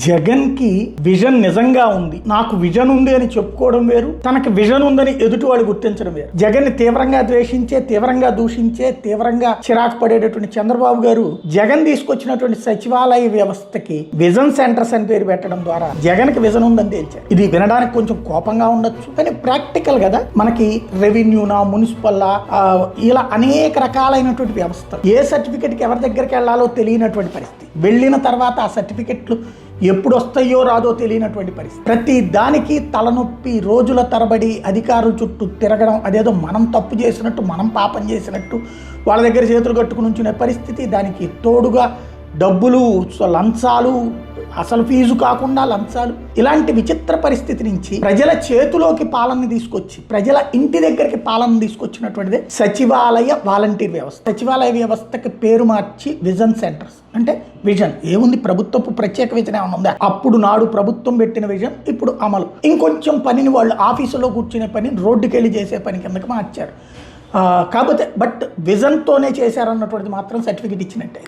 జగన్ కి విజన్ నిజంగా ఉంది, నాకు విజన్ ఉంది అని చెప్పుకోవడం వేరు, తనకి విజన్ ఉందని ఎదుటి వాళ్ళు గుర్తించడం వేరు. జగన్ ని తీవ్రంగా ద్వేషించే, తీవ్రంగా దూషించే, తీవ్రంగా చిరాకు పడేటటువంటి చంద్రబాబు గారు జగన్ తీసుకొచ్చినటువంటి సచివాలయ వ్యవస్థకి విజన్ సెంటర్స్ అని పేరు పెట్టడం ద్వారా జగన్ కి విజన్ ఉందని తేల్చారు. ఇది వినడానికి కొంచెం కోపంగా ఉండొచ్చు, కానీ ప్రాక్టికల్ కదా. మనకి రెవెన్యూనా, మున్సిపల్లా, ఇలా అనేక రకాలైనటువంటి వ్యవస్థలు. ఏ సర్టిఫికెట్ కి ఎవరి దగ్గరికి వెళ్లాలో తెలియనటువంటి పరిస్థితి, వెళ్ళిన తర్వాత ఆ సర్టిఫికెట్లు ఎప్పుడు వస్తాయో రాదో తెలియనటువంటి పరిస్థితి. ప్రతి దానికి తలనొప్పి, రోజుల తరబడి అధికారుల చుట్టూ తిరగడం, అదేదో మనం తప్పు చేసినట్టు, మనం పాపం చేసినట్టు వాళ్ళ దగ్గర చేతులు కట్టుకుని ఉంచునే పరిస్థితి. దానికి తోడుగా డబ్బులు, లంచాలు, అసలు ఫీజు కాకుండా లంచాలు, ఇలాంటి విచిత్ర పరిస్థితి నుంచి ప్రజల చేతిలోకి పాలన తీసుకొచ్చి, ప్రజల ఇంటి దగ్గరికి పాలన తీసుకొచ్చినటువంటిదే సచివాలయ వాలంటీర్ వ్యవస్థ. సచివాలయ వ్యవస్థకి పేరు మార్చి విజన్ సెంటర్స్. అంటే విజన్ ఏముంది, ప్రభుత్వపు ప్రత్యేక విజన్ ఏమైనా ఉందా? అప్పుడు నాడు ప్రభుత్వం పెట్టిన విజన్ ఇప్పుడు అమలు. ఇంకొంచెం పనిని వాళ్ళు ఆఫీసులో కూర్చునే పని రోడ్డుకి వెళ్ళి చేసే పని కిందకి మార్చారు. కాకపోతే బట్ విజన్తోనే చేశారన్నటువంటిది మాత్రం సర్టిఫికెట్ ఇచ్చినట్టే.